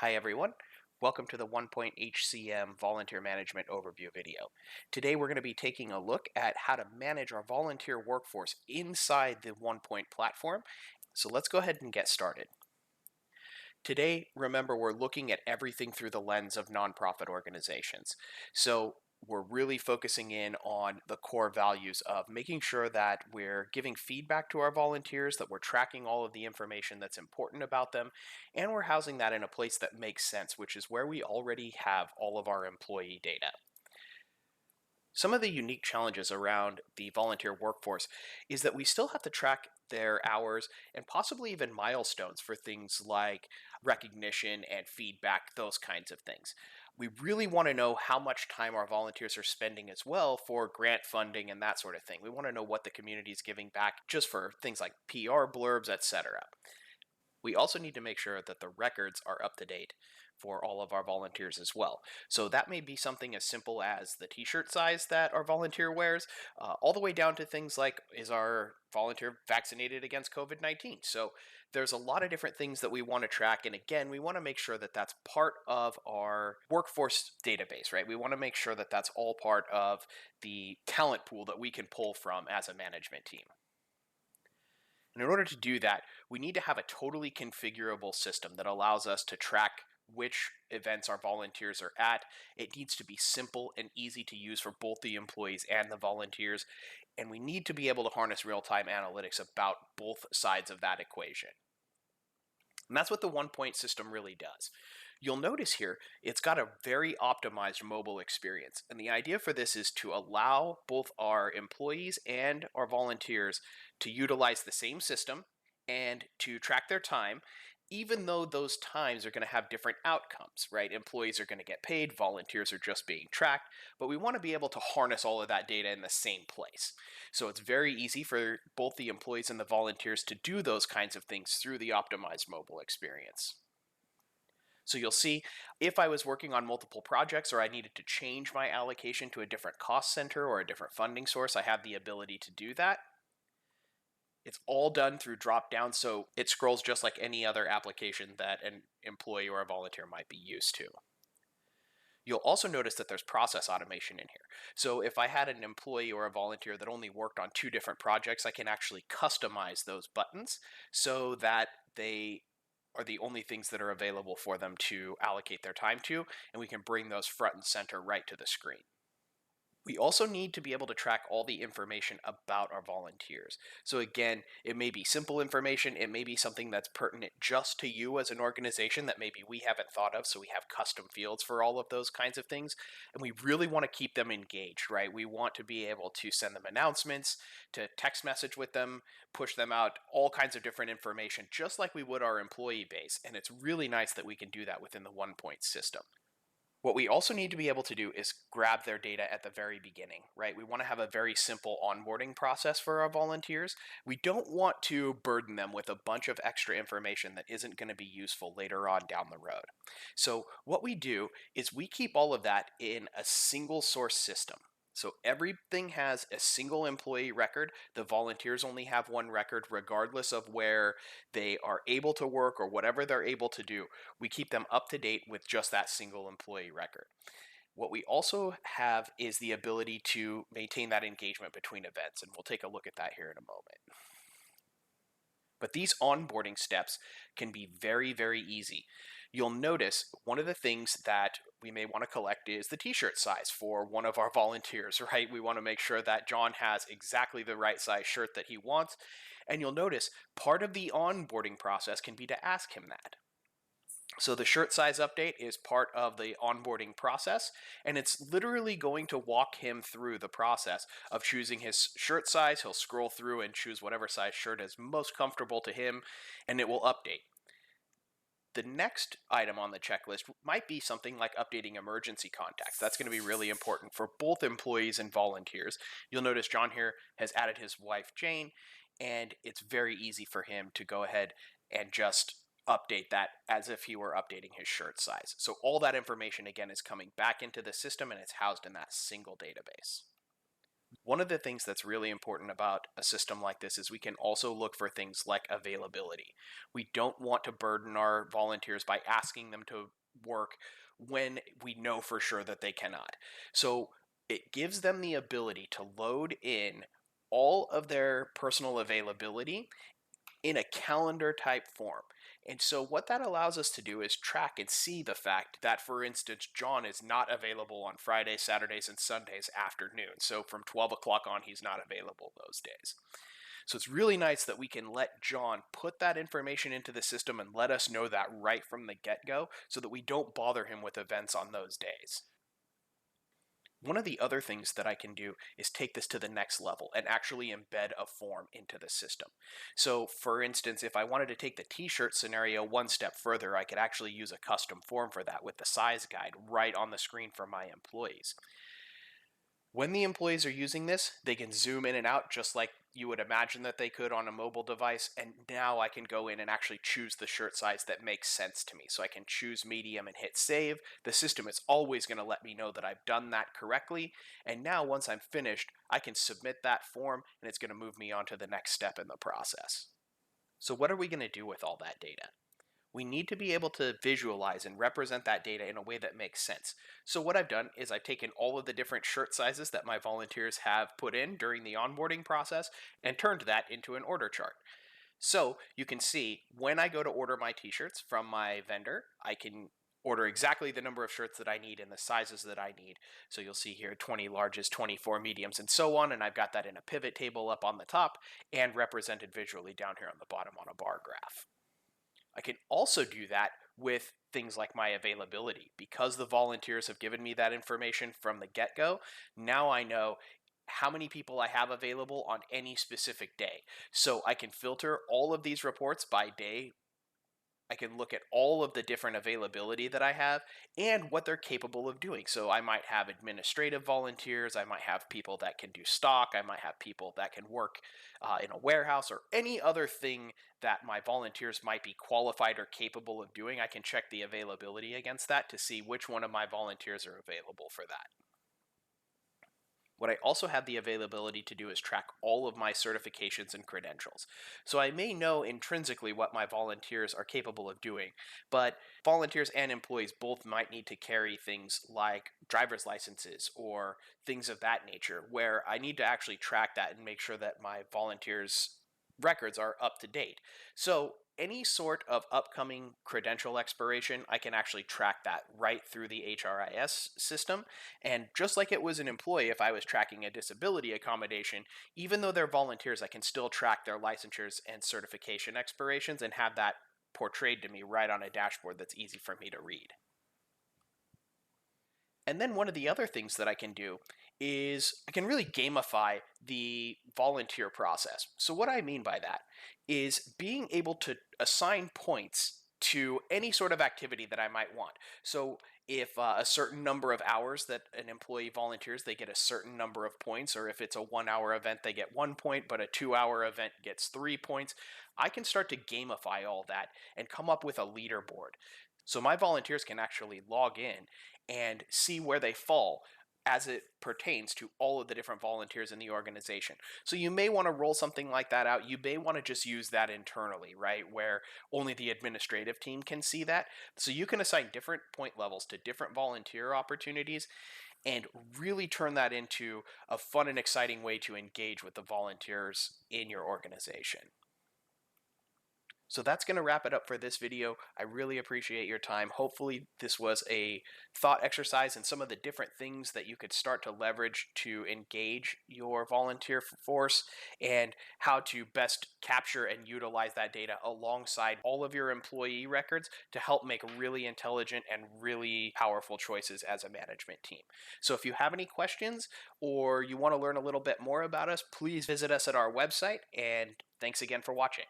Hi everyone, welcome to the OnePoint HCM Volunteer Management Overview video. Today we're going to be taking a look at how to manage our volunteer workforce inside the OnePoint platform. So let's go ahead and get started. Today, remember, we're looking at everything through the lens of nonprofit organizations. So we're really focusing in on the core values of making sure that we're giving feedback to our volunteers, that we're tracking all of the information that's important about them, and we're housing that in a place that makes sense, which is where we already have all of our employee data. Some of the unique challenges around the volunteer workforce is that we still have to track their hours and possibly even milestones for things like recognition and feedback, those kinds of things. We really want to know how much time our volunteers are spending as well for grant funding and that sort of thing. We want to know what the community is giving back just for things like PR blurbs, etc. We also need to make sure that the records are up to date for all of our volunteers as well. So that may be something as simple as the t-shirt size that our volunteer wears, all the way down to things like, is our volunteer vaccinated against COVID-19? So there's a lot of different things that we want to track. And again, we want to make sure that that's part of our workforce database, right? We want to make sure that that's all part of the talent pool that we can pull from as a management team. And in order to do that, we need to have a totally configurable system that allows us to track which events our volunteers are at. It needs to be simple and easy to use for both the employees and the volunteers. And we need to be able to harness real-time analytics about both sides of that equation. And that's what the OnePoint system really does. You'll notice here, it's got a very optimized mobile experience. And the idea for this is to allow both our employees and our volunteers to utilize the same system and to track their time, even though those times are going to have different outcomes, right? Employees are going to get paid, volunteers are just being tracked, but we want to be able to harness all of that data in the same place. So it's very easy for both the employees and the volunteers to do those kinds of things through the optimized mobile experience. So you'll see if I was working on multiple projects or I needed to change my allocation to a different cost center or a different funding source, I have the ability to do that. It's all done through drop down, so it scrolls just like any other application that an employee or a volunteer might be used to. You'll also notice that there's process automation in here. So if I had an employee or a volunteer that only worked on two different projects, I can actually customize those buttons so that they are the only things that are available for them to allocate their time to, and we can bring those front and center right to the screen. We also need to be able to track all the information about our volunteers. So again, it may be simple information, it may be something that's pertinent just to you as an organization that maybe we haven't thought of, so we have custom fields for all of those kinds of things. And we really want to keep them engaged, right? We want to be able to send them announcements, to text message with them, push them out all kinds of different information, just like we would our employee base. And it's really nice that we can do that within the OnePoint system. What we also need to be able to do is grab their data at the very beginning, right? We want to have a very simple onboarding process for our volunteers. We don't want to burden them with a bunch of extra information that isn't going to be useful later on down the road. So what we do is we keep all of that in a single source system. So everything has a single employee record. The volunteers only have one record, regardless of where they are able to work or whatever they're able to do. We keep them up to date with just that single employee record. What we also have is the ability to maintain that engagement between events, and we'll take a look at that here in a moment. But these onboarding steps can be very, very easy. You'll notice one of the things that we may want to collect is the t-shirt size for one of our volunteers, right? We want to make sure that John has exactly the right size shirt that he wants. And you'll notice part of the onboarding process can be to ask him that. So the shirt size update is part of the onboarding process, and it's literally going to walk him through the process of choosing his shirt size. He'll scroll through and choose whatever size shirt is most comfortable to him, and it will update. The next item on the checklist might be something like updating emergency contacts. That's going to be really important for both employees and volunteers. You'll notice John here has added his wife, Jane, and it's very easy for him to go ahead and just update that as if he were updating his shirt size. So all that information, again, is coming back into the system and it's housed in that single database. One of the things that's really important about a system like this is we can also look for things like availability. We don't want to burden our volunteers by asking them to work when we know for sure that they cannot. So it gives them the ability to load in all of their personal availability in a calendar type form. And so what that allows us to do is track and see the fact that, for instance, John is not available on Fridays, Saturdays, and Sundays afternoon. So from 12 o'clock on, he's not available those days. So it's really nice that we can let John put that information into the system and let us know that right from the get-go so that we don't bother him with events on those days. One of the other things that I can do is take this to the next level and actually embed a form into the system. So for instance, if I wanted to take the t-shirt scenario one step further, I could actually use a custom form for that with the size guide right on the screen for my employees. When the employees are using this, they can zoom in and out just like you would imagine that they could on a mobile device. And now I can go in and actually choose the shirt size that makes sense to me. So I can choose medium and hit save. The system is always going to let me know that I've done that correctly. And now once I'm finished, I can submit that form and it's going to move me on to the next step in the process. So what are we going to do with all that data? We need to be able to visualize and represent that data in a way that makes sense. So what I've done is I've taken all of the different shirt sizes that my volunteers have put in during the onboarding process and turned that into an order chart. So you can see when I go to order my t-shirts from my vendor, I can order exactly the number of shirts that I need and the sizes that I need. So you'll see here 20 larges, 24 mediums, and so on. And I've got that in a pivot table up on the top and represented visually down here on the bottom on a bar graph. I can also do that with things like my availability. Because the volunteers have given me that information from the get-go, now I know how many people I have available on any specific day. So I can filter all of these reports by day. I can look at all of the different availability that I have and what they're capable of doing. So I might have administrative volunteers, I might have people that can do stock, I might have people that can work in a warehouse or any other thing that my volunteers might be qualified or capable of doing. I can check the availability against that to see which one of my volunteers are available for that. What I also have the availability to do is track all of my certifications and credentials. So I may know intrinsically what my volunteers are capable of doing, but volunteers and employees both might need to carry things like driver's licenses or things of that nature, where I need to actually track that and make sure that my volunteers' records are up to date. So any sort of upcoming credential expiration, I can actually track that right through the HRIS system. And just like it was an employee, if I was tracking a disability accommodation, even though they're volunteers, I can still track their licensures and certification expirations and have that portrayed to me right on a dashboard that's easy for me to read. And then one of the other things that I can do is I can really gamify the volunteer process. So what I mean by that is being able to assign points to any sort of activity that I might want. So if a certain number of hours that an employee volunteers, they get a certain number of points, or if it's a 1 hour event, they get 1 point, but a 2 hour event gets 3 points. I can start to gamify all that and come up with a leaderboard. So my volunteers can actually log in and see where they fall as it pertains to all of the different volunteers in the organization. So you may want to roll something like that out. You may want to just use that internally, right? Where only the administrative team can see that. So you can assign different point levels to different volunteer opportunities and really turn that into a fun and exciting way to engage with the volunteers in your organization. So that's going to wrap it up for this video. I really appreciate your time. Hopefully this was a thought exercise in some of the different things that you could start to leverage to engage your volunteer force and how to best capture and utilize that data alongside all of your employee records to help make really intelligent and really powerful choices as a management team. So if you have any questions or you want to learn a little bit more about us, please visit us at our website, and thanks again for watching.